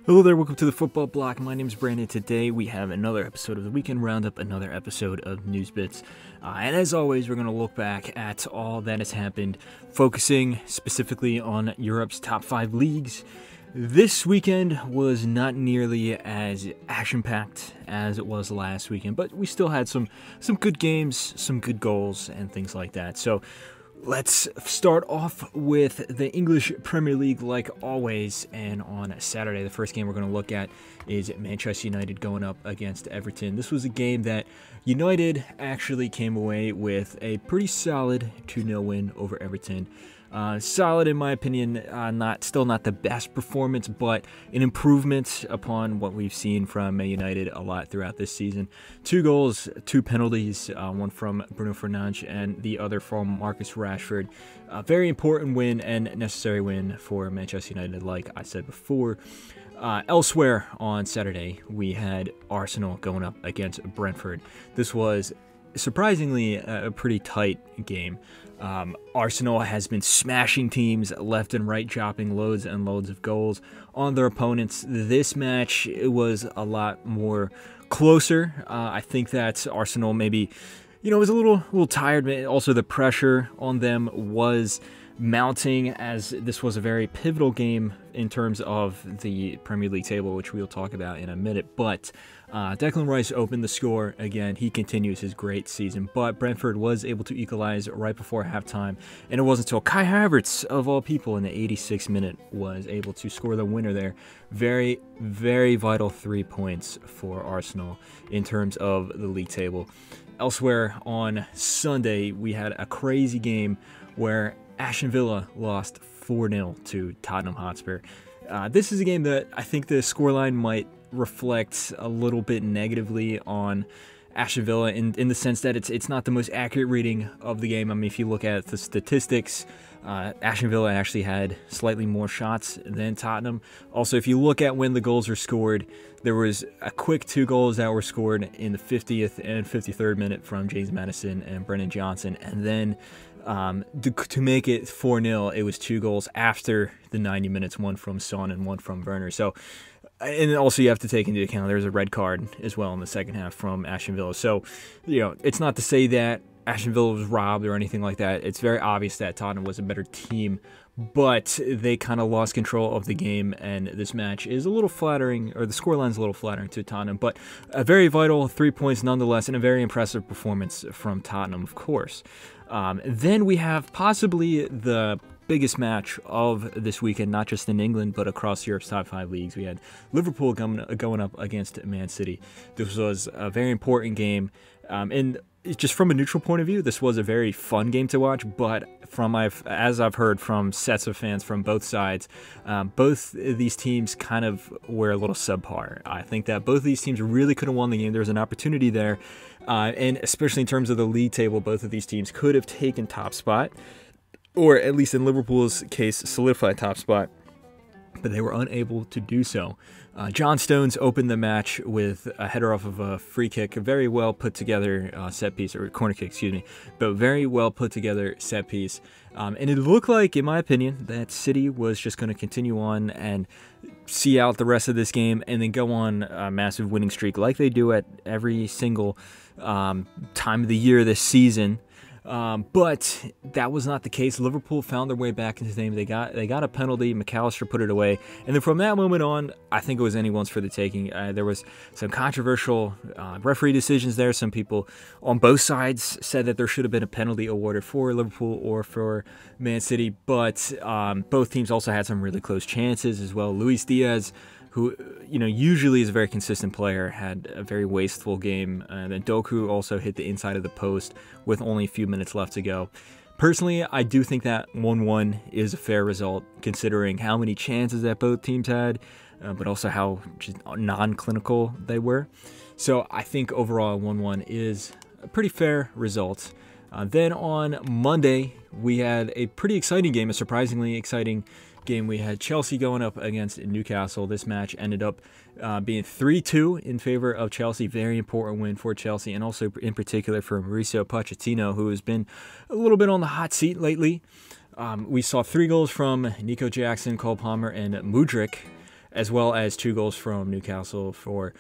Hello there, welcome to the Football Block. My name is Brandon. Today we have another episode of the Weekend Roundup, another episode of News Bits. And as always, we're going to look back at all that has happened, focusing specifically on Europe's top 5 leagues. This weekend was not nearly as action-packed as it was last weekend, but we still had some good games, some good goals, and things like that. So let's start off with the English Premier League like always, and on Saturday, the first game we're going to look at is Manchester United going up against Everton. This was a game that United actually came away with a pretty solid 2-0 win over Everton. Solid in my opinion, still not the best performance, but an improvement upon what we've seen from Man United a lot throughout this season. 2 goals, 2 penalties, one from Bruno Fernandes and the other from Marcus Rashford. A very important win and necessary win for Manchester United, like I said before. Elsewhere on Saturday, we had Arsenal going up against Brentford. This was surprisingly a pretty tight game. Arsenal has been smashing teams left and right, dropping loads and loads of goals on their opponents. This match, it was a lot more closer. I think that Arsenal maybe, was a little tired. Also, the pressure on them was mounting, as this was a very pivotal game in terms of the Premier League table, which we'll talk about in a minute. But Declan Rice opened the score again. He continues his great season, but Brentford was able to equalize right before halftime, and it wasn't until Kai Havertz, of all people, in the 86th minute was able to score the winner there. Very, very vital 3 points for Arsenal in terms of the league table. Elsewhere on Sunday, we had a crazy game where Aston Villa lost 4-0 to Tottenham Hotspur. This is a game that I think the scoreline might reflect a little bit negatively on Aston Villa in the sense that it's not the most accurate reading of the game. I mean, if you look at the statistics, Aston Villa actually had slightly more shots than Tottenham. Also, if you look at when the goals were scored, there was a quick 2 goals that were scored in the 50th and 53rd minute from James Maddison and Brennan Johnson, and then to make it 4-0, it was 2 goals after the 90 minutes, one from Son and one from Werner. So, and also you have to take into account there's a red card as well in the second half from Aston Villa. So, it's not to say that Aston Villa was robbed or anything like that. It's very obvious that Tottenham was a better team, but they kind of lost control of the game, and this match is a little flattering, or the scoreline's a little flattering to Tottenham, but a very vital 3 points nonetheless, and a very impressive performance from Tottenham, of course. Then we have possibly the biggest match of this weekend, not just in England, but across Europe's top 5 leagues. We had Liverpool going up against Man City. This was a very important game, and just from a neutral point of view, this was a very fun game to watch, but as I've heard from sets of fans from both sides, both these teams kind of were a little subpar. I think that both of these teams really could have won the game. There was an opportunity there, and especially in terms of the league table, both of these teams could have taken top spot, or at least in Liverpool's case, solidified top spot, but they were unable to do so. John Stones opened the match with a header off of a free kick, a very well put together set piece, or corner kick, but very well put together set piece. And it looked like, in my opinion, that City was just going to continue on and see out the rest of this game and then go on a massive winning streak like they do at every single time of the year this season. But that was not the case. Liverpool found their way back into the game. They got a penalty. McAllister put it away. And then from that moment on, I think it was anyone's for the taking. There was some controversial referee decisions there. Some people on both sides said that there should have been a penalty awarded for Liverpool or for Man City. But both teams also had some really close chances as well. Luis Diaz, who usually is a very consistent player, had a very wasteful game. And then Doku also hit the inside of the post with only a few minutes left to go. Personally, I do think that 1-1 is a fair result, considering how many chances that both teams had, but also how just non-clinical they were. So I think overall 1-1 is a pretty fair result. Then on Monday, we had a pretty exciting game, a surprisingly exciting game. We had Chelsea going up against Newcastle. This match ended up being 3-2 in favor of Chelsea. Very important win for Chelsea, and also in particular for Mauricio Pochettino, who has been a little bit on the hot seat lately. We saw 3 goals from Nico Jackson, Cole Palmer, and Mudryk. as well as 2 goals from Newcastle for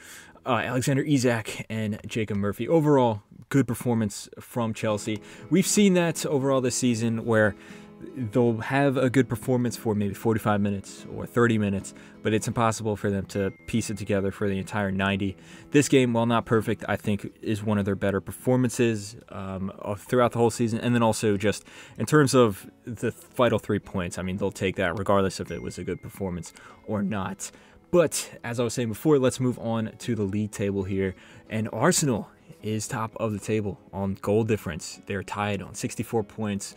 Alexander Isak and Jacob Murphy. Overall, good performance from Chelsea. We've seen that overall this season where they'll have a good performance for maybe 45 minutes or 30 minutes, but it's impossible for them to piece it together for the entire 90. This game, while not perfect, I think is one of their better performances throughout the whole season. And then also just in terms of the vital 3 points, I mean, they'll take that regardless if it was a good performance or not. But as I was saying before, let's move on to the league table here. And Arsenal is top of the table on goal difference. They're tied on 64 points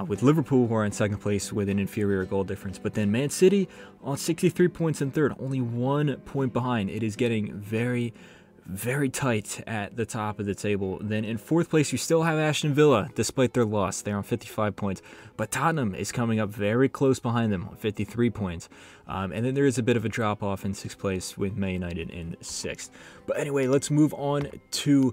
with Liverpool, who are in second place with an inferior goal difference. But then Man City on 63 points in third, only 1 point behind. It is getting very, very tight at the top of the table. Then in fourth place, you still have Aston Villa, despite their loss. They're on 55 points. But Tottenham is coming up very close behind them on 53 points. And then there is a bit of a drop-off in sixth place with Man United in sixth. But anyway, let's move on to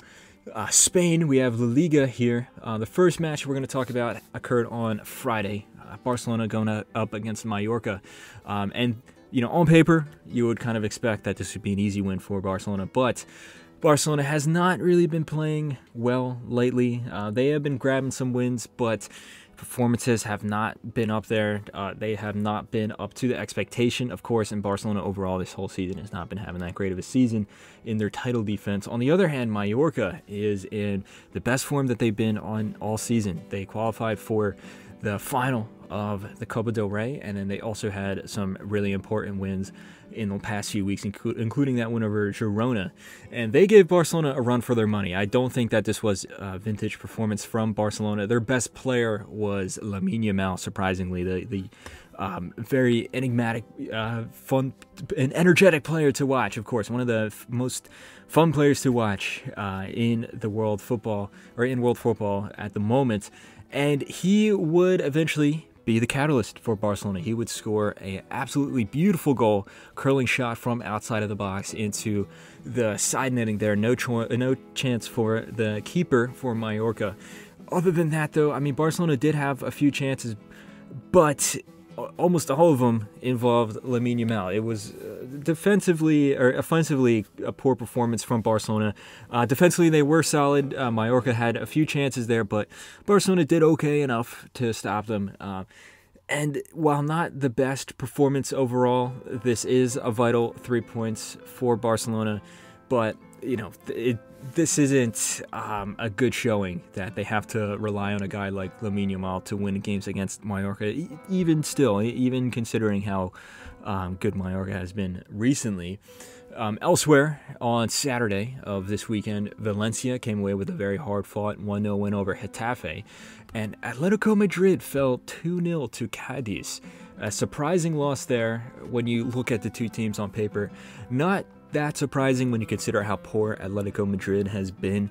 Spain. We have La Liga here. The first match we're going to talk about occurred on Friday. Barcelona going up against Mallorca. And, you know, on paper, you would kind of expect that this would be an easy win for Barcelona. But Barcelona has not really been playing well lately. They have been grabbing some wins, but performances have not been up there. They have not been up to the expectation, of course, and Barcelona overall this whole season has not been having that great of a season in their title defense. On the other hand, Mallorca is in the best form that they've been on all season. They qualified for the final of the Copa del Rey, and then they also had some really important wins in the past few weeks, including that win over Girona. And they gave Barcelona a run for their money. I don't think that this was a vintage performance from Barcelona. Their best player was Lamine Yamal, surprisingly, the very enigmatic, fun, and energetic player to watch, of course. One of the most fun players to watch in world football at the moment. And he would eventually be the catalyst for Barcelona. He would score an absolutely beautiful goal, curling shot from outside of the box into the side netting there. No chance for the keeper for Mallorca. Other than that, though, I mean, Barcelona did have a few chances, but almost all of them involved Lamine Yamal. It was offensively a poor performance from Barcelona. Defensively, they were solid. Mallorca had a few chances there, but Barcelona did okay enough to stop them. And while not the best performance overall, this is a vital 3 points for Barcelona. But, you know, this isn't a good showing that they have to rely on a guy like Lamine Yamal to win games against Mallorca, even considering how good Mallorca has been recently. Elsewhere, on Saturday of this weekend, Valencia came away with a very hard-fought 1-0 win over Getafe, and Atletico Madrid fell 2-0 to Cadiz. A surprising loss there when you look at the two teams on paper. Not that surprising when you consider how poor Atletico Madrid has been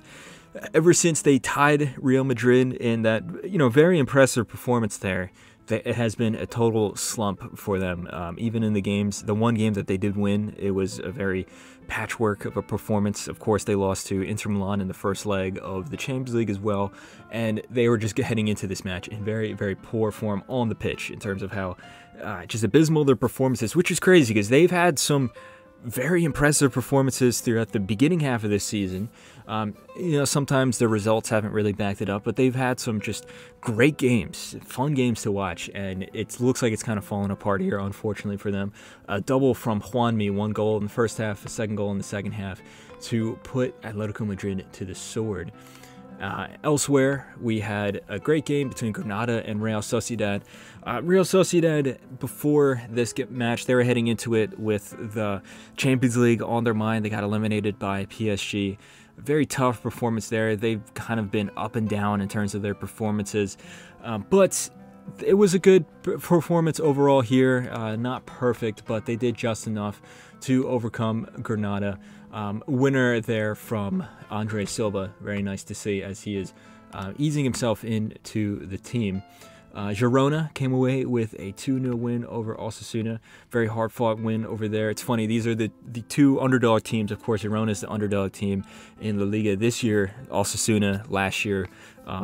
ever since they tied Real Madrid in that, you know, very impressive performance there. It has been a total slump for them. Even in the one game that they did win, it was a very patchwork of a performance. Of course, they lost to Inter Milan in the first leg of the Champions League as well, and they were just heading into this match in very, very poor form on the pitch in terms of how just abysmal their performances, which is crazy because they've had some very impressive performances throughout the beginning half of this season. You know, sometimes the results haven't really backed it up, but they've had some just great games, fun games to watch, and it looks like it's kind of fallen apart here, unfortunately for them. A double from Juanmi, 1 goal in the first half, a second goal in the second half, to put Atletico Madrid to the sword. Elsewhere, we had a great game between Granada and Real Sociedad. Real Sociedad, before this match, they were heading into it with the Champions League on their mind. They got eliminated by PSG. A very tough performance there. They've kind of been up and down in terms of their performances. But it was a good performance overall here. Not perfect, but they did just enough to overcome Granada. Winner there from Andre Silva. Very nice to see as he is easing himself into the team. Girona came away with a 2-0 win over Osasuna. Very hard-fought win over there. It's funny, these are the two underdog teams. Of course, Girona is the underdog team in La Liga this year. Osasuna last year,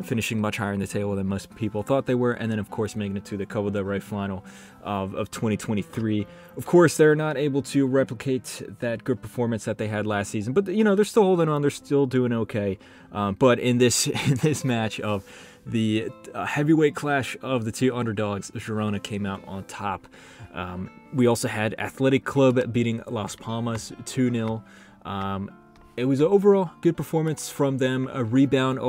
finishing much higher in the table than most people thought they were. And then, of course, making it to the Copa del Rey final of 2023. Of course, they're not able to replicate that good performance that they had last season. But, they're still holding on. They're still doing okay. But in this match of the heavyweight clash of the two underdogs, Girona came out on top. We also had Athletic Club beating Las Palmas 2-0. It was an overall good performance from them, a rebound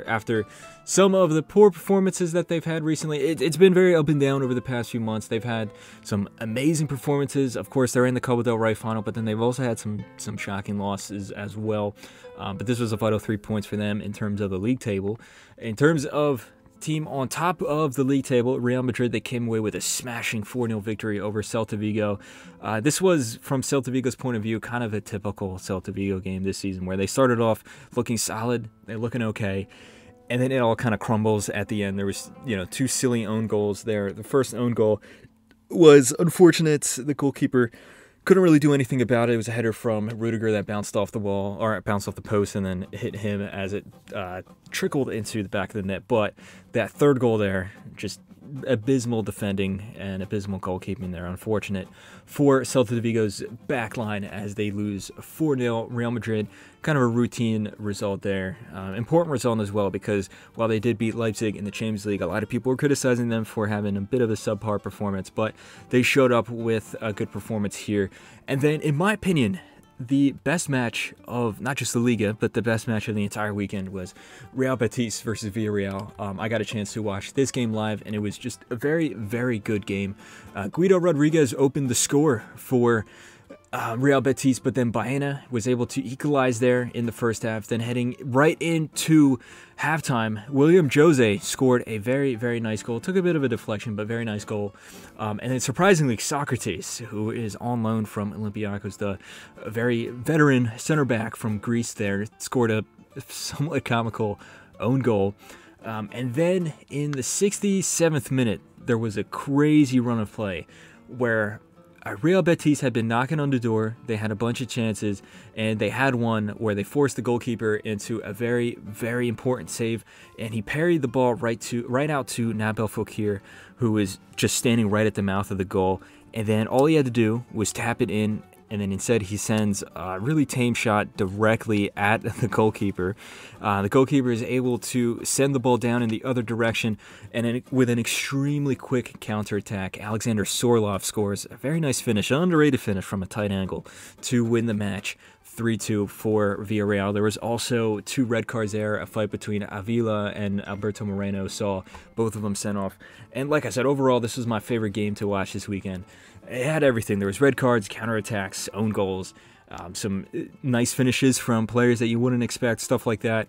after some of the poor performances that they've had recently. It's been very up and down over the past few months. They've had some amazing performances. Of course, they're in the Copa del Rey final, but then they've also had some shocking losses as well. But this was a vital 3 points for them in terms of the league table. In terms of team on top of the league table, Real Madrid, they came away with a smashing 4-0 victory over Celta Vigo. This was, from Celta Vigo's point of view, kind of a typical Celta Vigo game this season, where they started off looking solid, they're looking okay, and then it all kind of crumbles at the end. There was, two silly own goals there. The first own goal was unfortunate. The goalkeeper couldn't really do anything about it. It was a header from Rudiger that bounced off the wall, or bounced off the post, and then hit him as it trickled into the back of the net. But that third goal there, just abysmal defending and abysmal goalkeeping there. Unfortunate for Celta de Vigo's backline as they lose 4-0. Real Madrid, kind of a routine result there. Important result as well, because while they did beat Leipzig in the Champions League, a lot of people were criticizing them for having a bit of a subpar performance, but they showed up with a good performance here. And then, in my opinion, the best match of not just the Liga, but the best match of the entire weekend was Real Betis versus Villarreal. I got a chance to watch this game live, and it was just a very, very good game. Guido Rodriguez opened the score for Real Betis, but then Baena was able to equalize there in the first half. Then heading right into halftime, William Jose scored a very, very nice goal. Took a bit of a deflection, but very nice goal. And then surprisingly, Socrates, who is on loan from Olympiacos, the very veteran center back from Greece there, scored a somewhat comical own goal. And then in the 67th minute, there was a crazy run of play where Real Betis had been knocking on the door. They had a bunch of chances, and they had one where they forced the goalkeeper into a very, very important save, and he parried the ball right out to Nabil Fekir, who was just standing right at the mouth of the goal. And then all he had to do was tap it in, and then instead he sends a really tame shot directly at the goalkeeper. The goalkeeper is able to send the ball down in the other direction, and then with an extremely quick counterattack, Alexander Sorlov scores a very nice finish, an underrated finish from a tight angle to win the match 3-2 for Villarreal. There was also 2 red cards there. A fight between Avila and Alberto Moreno saw both of them sent off. And like I said, overall, this was my favorite game to watch this weekend. It had everything. There was red cards, counterattacks, own goals, some nice finishes from players that you wouldn't expect, stuff like that.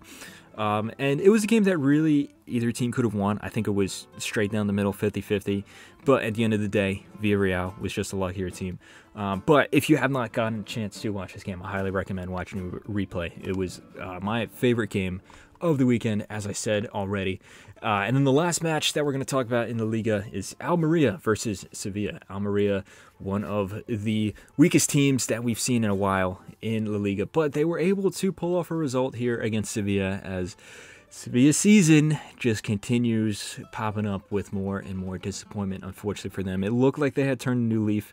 And it was a game that really either team could have won. I think it was straight down the middle, 50-50. But at the end of the day, Villarreal was just a luckier team. But if you have not gotten a chance to watch this game, I highly recommend watching a replay. It was my favorite game of the weekend, as I said already. And then the last match that we're going to talk about in the Liga is Almeria versus Sevilla. Almeria, one of the weakest teams that we've seen in a while in La Liga, but they were able to pull off a result here against Sevilla, as Sevilla's season just continues popping up with more and more disappointment, unfortunately for them. It looked like they had turned a new leaf,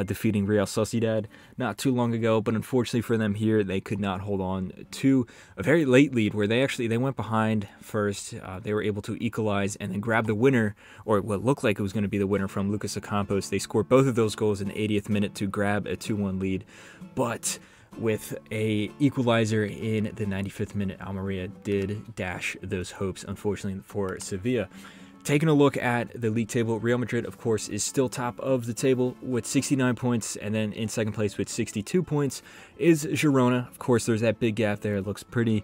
defeating Real Sociedad not too long ago, but unfortunately for them here, they could not hold on to a very late lead where they went behind first. They were able to equalize and then grab the winner, or what looked like it was going to be the winner, from Lucas Ocampos. They scored both of those goals in the 80th minute to grab a 2-1 lead, but with a equalizer in the 95th minute, Almeria did dash those hopes, unfortunately for Sevilla. Taking a look at the league table, Real Madrid, of course, is still top of the table with 69 points, and then in second place with 62 points is Girona. Of course, there's that big gap there. It looks pretty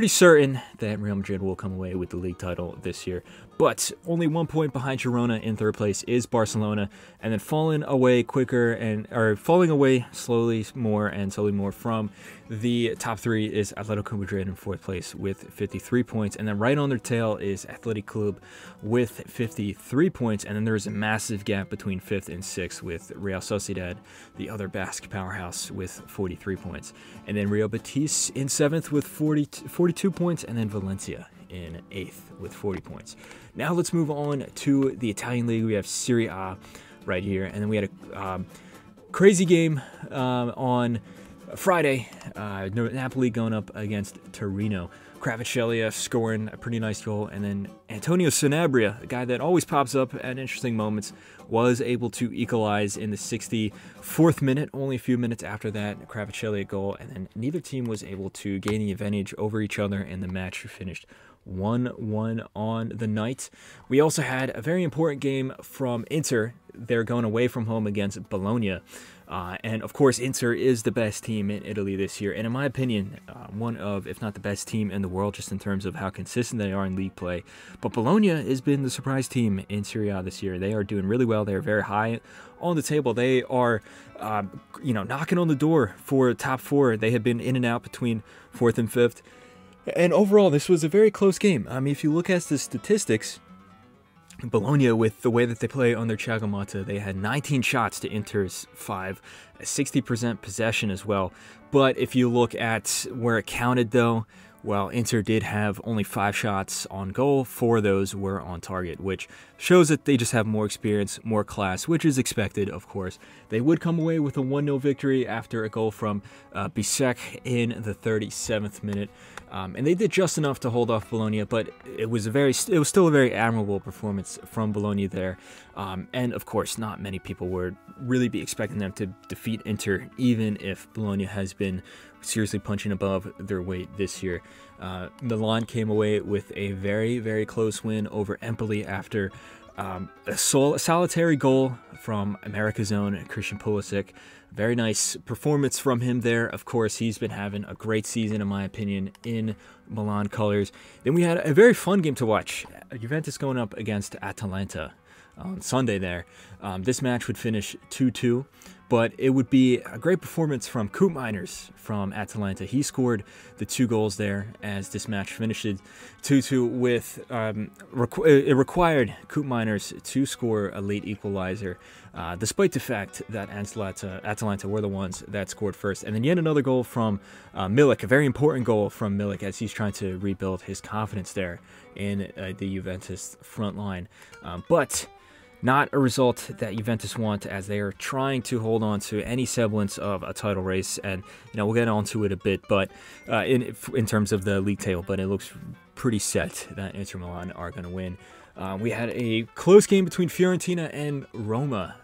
certain that Real Madrid will come away with the league title this year. But only 1 point behind Girona in third place is Barcelona, and then falling away slowly more from the top three is Atletico Madrid in fourth place with 53 points, and then right on their tail is Athletic Club with 53 points, and then there's a massive gap between fifth and sixth with Real Sociedad, the other Basque powerhouse, with 43 points, and then Real Betis in seventh with 42 points, and then Valencia in eighth with 40 points. Now let's move on to the Italian league. We have Serie A right here, and then we had a crazy game on Friday. Napoli going up against Torino. Kvaratskhelia scoring a pretty nice goal, and then Antonio Sanabria, a guy that always pops up at interesting moments, was able to equalize in the 64th minute, only a few minutes after that Kvaratskhelia goal, and then neither team was able to gain the advantage over each other, and the match finished 1-1 on the night. We also had a very important game from Inter. They're going away from home against Bologna. And of course, Inter is the best team in Italy this year. And in my opinion, one of, if not the best team in the world, just in terms of how consistent they are in league play. But Bologna has been the surprise team in Serie A this year. They are doing really well. They're very high on the table. They are, knocking on the door for top four. They have been in and out between fourth and fifth. And overall, this was a very close game. I mean, if you look at the statistics, Bologna, with the way that they play on their Ciagamata, they had 19 shots to Inter's 5, a 60% possession as well. But if you look at where it counted, though, well, Inter did have only 5 shots on goal. 4 of those were on target, which shows that they just have more experience, more class, which is expected, of course. They would come away with a 1-0 victory after a goal from Bisek in the 37th minute. And they did just enough to hold off Bologna, but it was still a very admirable performance from Bologna there. And of course, not many people would really be expecting them to defeat Inter, even if Bologna has been seriously punching above their weight this year. Milan came away with a very, very close win over Empoli after a solitary goal from America's own Christian Pulisic. Very nice performance from him there. Of course, he's been having a great season, in my opinion, in Milan colors. Then we had a very fun game to watch. Juventus going up against Atalanta on Sunday there. This match would finish 2-2, but it would be a great performance from Koopmeiners from Atalanta. He scored the 2 goals there as this match finished 2-2 with, it required Koopmeiners to score a late equalizer, despite the fact that Atalanta were the ones that scored first. And then yet another goal from Milik, a very important goal from Milik as he's trying to rebuild his confidence there in the Juventus front line. But not a result that Juventus want, as they are trying to hold on to any semblance of a title race. And we'll get onto it a bit, but in terms of the league table, but it looks pretty set that Inter Milan are going to win. We had a close game between Fiorentina and Roma,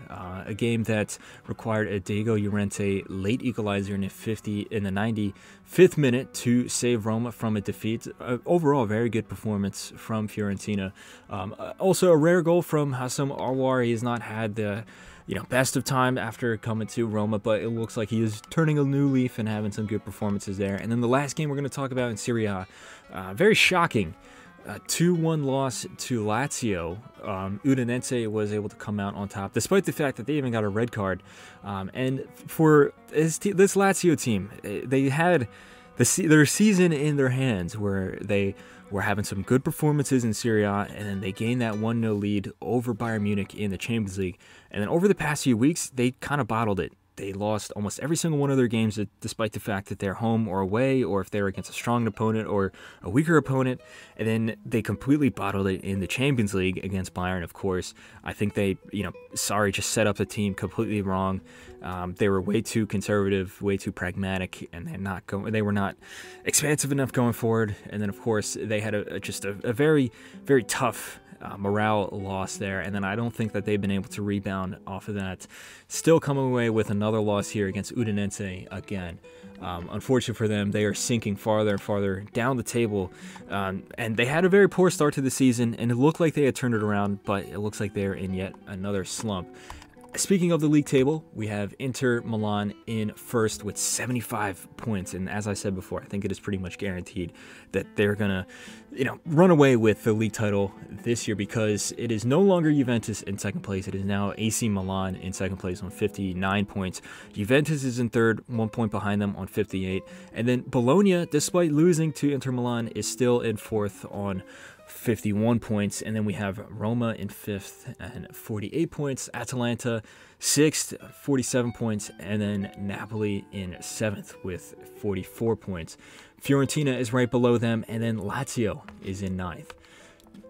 a game that required a Diego Llorente late equalizer in the 95th minute to save Roma from a defeat. Overall, very good performance from Fiorentina. Also, a rare goal from Hassam Aouar. He has not had the best of time after coming to Roma, but it looks like he is turning a new leaf and having some good performances there. And then the last game we're going to talk about in Serie A, very shocking. 2-1 loss to Lazio. Udinese was able to come out on top, despite the fact that they even got a red card. And for this Lazio team, they had their season in their hands, where they were having some good performances in Serie A, and then they gained that 1-0 lead over Bayern Munich in the Champions League. And then over the past few weeks, they kind of bottled it. They lost almost every single one of their games, despite the fact that they're home or away, or if they're against a strong opponent or a weaker opponent. And then they completely bottled it in the Champions League against Bayern, of course. I think they, just set up the team completely wrong. They were way too conservative, way too pragmatic, and they were not expansive enough going forward. And then, of course, they had a very, very tough morale loss there, and then I don't think that they've been able to rebound off of that. Still coming away with another loss here against Udinese again. Unfortunately for them, they are sinking farther and farther down the table, and they had a very poor start to the season, and it looked like they had turned it around, but it looks like they're in yet another slump. Speaking of the league table, we have Inter Milan in first with 75 points. And as I said before, I think it is pretty much guaranteed that they're going to, run away with the league title this year, because it is no longer Juventus in second place. It is now AC Milan in second place on 59 points. Juventus is in third, 1 point behind them on 58. And then Bologna, despite losing to Inter Milan, is still in fourth on 51 points. And then we have Roma in fifth and 48 points, Atalanta sixth, 47 points, and then Napoli in seventh with 44 points. Fiorentina is right below them, and then Lazio is in ninth.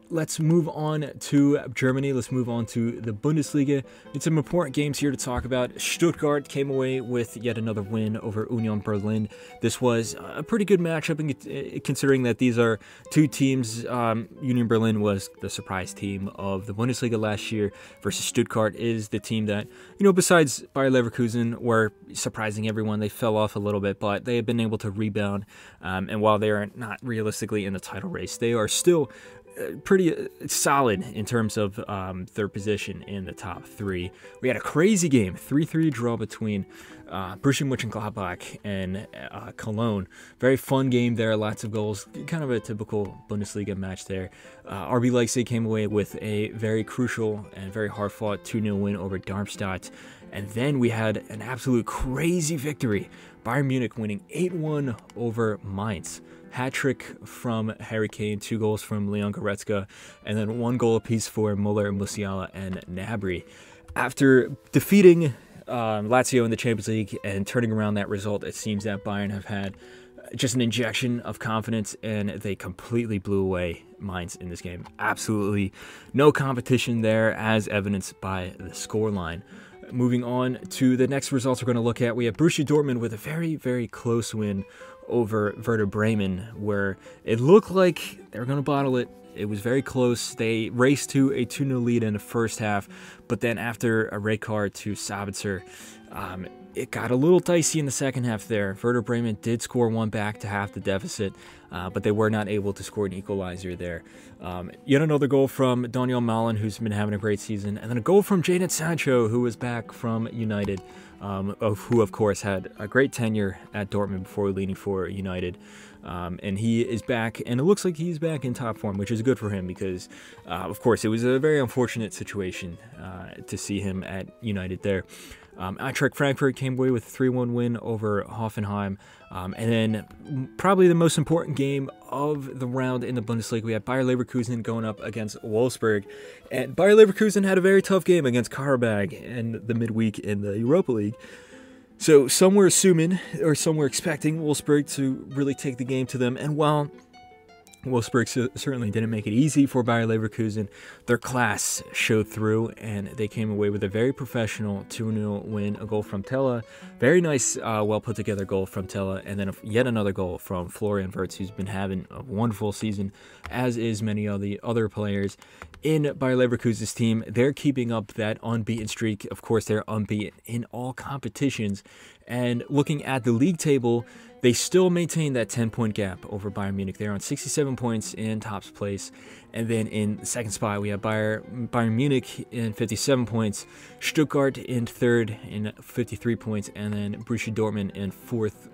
Let's move on to Germany. Let's move on to the Bundesliga. It's some important games here to talk about. Stuttgart came away with yet another win over Union Berlin. This was a pretty good matchup, considering that these are two teams. Union Berlin was the surprise team of the Bundesliga last year, versus Stuttgart is the team that, besides Bayer Leverkusen, were surprising everyone. They fell off a little bit, but they have been able to rebound. And while they are not realistically in the title race, they are still pretty solid in terms of their position in the top three. We had a crazy game, 3-3 draw between Borussia Mönchengladbach and Cologne. Very fun game there, lots of goals, kind of a typical Bundesliga match there. RB Leipzig came away with a very crucial and very hard-fought 2-0 win over Darmstadt. And then we had an absolute crazy victory, Bayern Munich winning 8-1 over Mainz. Hat-trick from Harry Kane, 2 goals from Leon Goretzka, and then 1 goal apiece for Muller, Musiala, and Gnabry. After defeating Lazio in the Champions League and turning around that result, it seems that Bayern have had just an injection of confidence, and they completely blew away Mainz in this game. Absolutely no competition there, as evidenced by the scoreline. Moving on to the next results we're going to look at, we have Borussia Dortmund with a very, very close win over Werder Bremen, where it looked like they were going to bottle it. It was very close. They raced to a 2-0 lead in the first half, but then after a red card to Sabitzer, it got a little dicey in the second half there. Werder Bremen did score one back to half the deficit, but they were not able to score an equalizer there. Yet another goal from Daniel Malen, who's been having a great season, and then a goal from Jadon Sancho, who was back from United, who of course had a great tenure at Dortmund before leaving for United. And he is back, and it looks like he's back in top form, which is good for him because, of course, it was a very unfortunate situation to see him at United there. Eintracht Frankfurt came away with a 3-1 win over Hoffenheim. And then probably the most important game of the round in the Bundesliga, we had Bayer Leverkusen going up against Wolfsburg. And Bayer Leverkusen had a very tough game against Karabag in the midweek in the Europa League. So some were assuming, or some were expecting, Wolfsburg to really take the game to them. And while Wolfsburg certainly didn't make it easy for Bayer Leverkusen, their class showed through, and they came away with a very professional 2-0 win, a goal from Tella. Very nice, well put together goal from Tella, and then yet another goal from Florian Wirtz, who's been having a wonderful season, as is many of the other players in Bayer Leverkusen's team. They're keeping up that unbeaten streak. Of course, they're unbeaten in all competitions. And looking at the league table, they still maintain that 10-point gap over Bayern Munich. They're on 67 points in top place. And then in the second spot, we have Bayern Munich in 57 points, Stuttgart in third in 53 points, and then Borussia Dortmund in fourth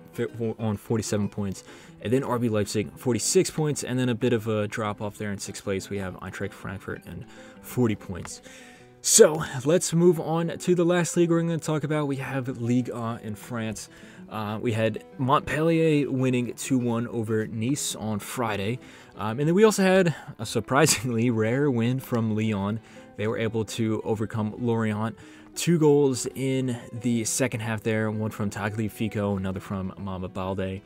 on 47 points. And then RB Leipzig, 46 points, and then a bit of a drop-off there in sixth place. We have Eintracht Frankfurt and 40 points. So let's move on to the last league we're going to talk about. We have Ligue 1 in France. We had Montpellier winning 2-1 over Nice on Friday. And then we also had a surprisingly rare win from Lyon. They were able to overcome Lorient. 2 goals in the second half there, one from Tagliafico, another from Mama Balde.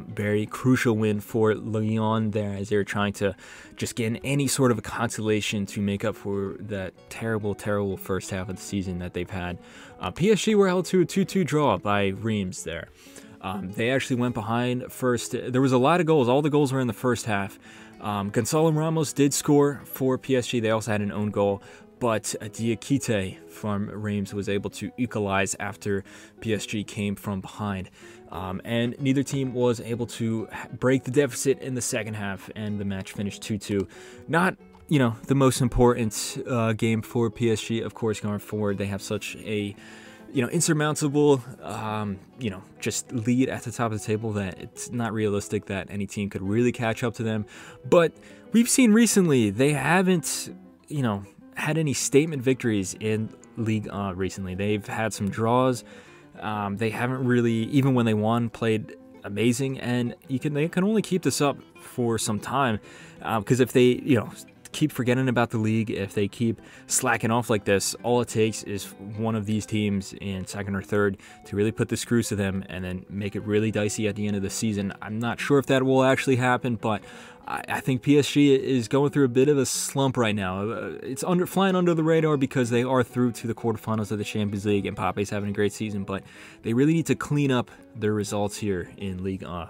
Very crucial win for Lyon there, as they were trying to just get any sort of a consolation to make up for that terrible, terrible first half of the season that they've had. PSG were held to a 2-2 draw by Reims there. They actually went behind first. There was a lot of goals. All the goals were in the first half. Gonzalo Ramos did score for PSG. They also had an own goal, but Diakite from Reims was able to equalize after PSG came from behind. And neither team was able to break the deficit in the second half, and the match finished 2-2. Not, the most important game for PSG, of course, going forward. They have such a insurmountable, just lead at the top of the table that it's not realistic that any team could really catch up to them. But we've seen recently they haven't, had any statement victories in Ligue 1 recently. They've had some draws. They haven't really, even when they won, played amazing, and they can only keep this up for some time, because if they, keep forgetting about the league, if they keep slacking off like this, all it takes is one of these teams in second or third to really put the screws to them and then make it really dicey at the end of the season. I'm not sure if that will actually happen, but I think PSG is going through a bit of a slump right now. It's flying under the radar because they are through to the quarterfinals of the Champions League, and Mbappé's having a great season, but they really need to clean up their results here in Ligue 1.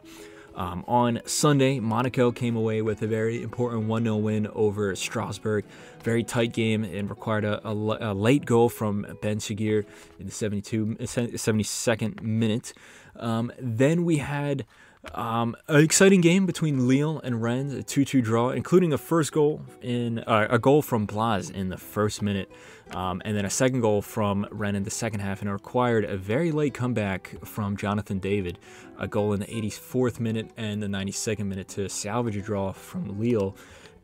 On Sunday, Monaco came away with a very important 1-0 win over Strasbourg. Very tight game, and required a late goal from Ben Shakir in the 72nd minute. Then we had an exciting game between Lille and Rennes, a 2-2 draw, including a goal from Blas in the first minute, and then a second goal from Rennes in the second half, and it required a very late comeback from Jonathan David, a goal in the 84th minute and the 92nd minute to salvage a draw from Lille.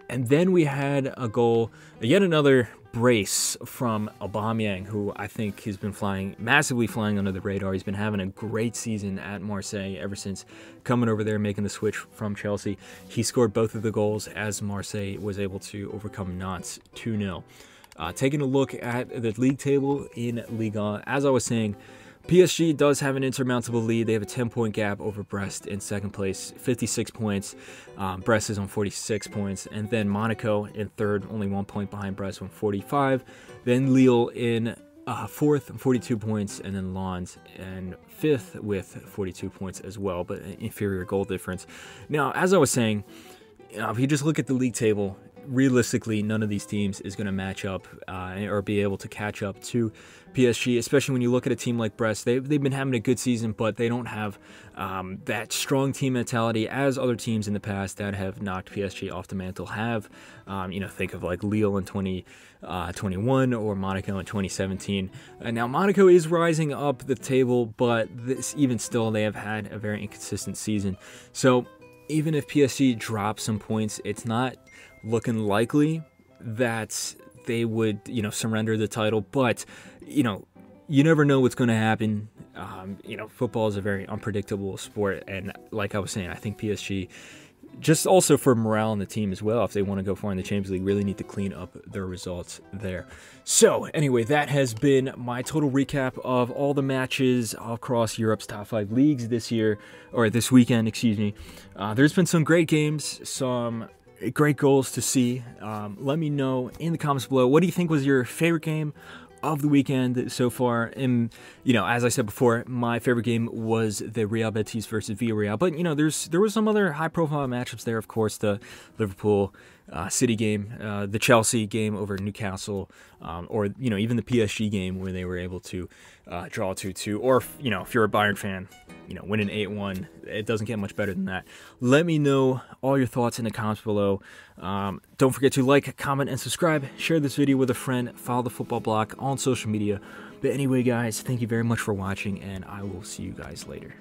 And then we had a goal, yet another brace from Aubameyang, who I think has been massively flying under the radar. He's been having a great season at Marseille ever since coming over there, making the switch from Chelsea. He scored both of the goals as Marseille was able to overcome Nantes 2-0. Taking a look at the league table in Ligue 1, as I was saying, PSG does have an insurmountable lead. They have a 10-point gap over Brest in second place, 56 points. Brest is on 46 points. And then Monaco in third, only 1 point behind Brest on 45. Then Lille in fourth, 42 points. And then Lens in fifth with 42 points as well, but an inferior goal difference. Now, as I was saying, if you just look at the league table, realistically, none of these teams is going to match up or be able to catch up to PSG, especially when you look at a team like Brest. They've been having a good season, but they don't have that strong team mentality as other teams in the past that have knocked PSG off the mantle have. Think of like Lille in 2021 or Monaco in 2017. Now, Monaco is rising up the table, but even still, they have had a very inconsistent season. So even if PSG drops some points, it's not looking likely that they would, surrender the title. But, you never know what's going to happen. Football is a very unpredictable sport. And like I was saying, I think PSG, just also for morale in the team as well, if they want to go far in the Champions League, really need to clean up their results there. So anyway, that has been my total recap of all the matches across Europe's top 5 leagues this weekend, excuse me. There's been some great games, some great goals to see. Let me know in the comments below, what do you think was your favorite game of the weekend so far? And as I said before, my favorite game was the Real Betis versus Villarreal, but there was some other high profile matchups there. Of course, the Liverpool City game, the Chelsea game over Newcastle, or even the PSG game where they were able to draw 2-2, or if you're a Bayern fan, winning 8-1. It doesn't get much better than that. Let me know all your thoughts in the comments below. Don't forget to like, comment, and subscribe. Share this video with a friend. Follow the Football Bloc on social media. But anyway, guys, thank you very much for watching, and I will see you guys later.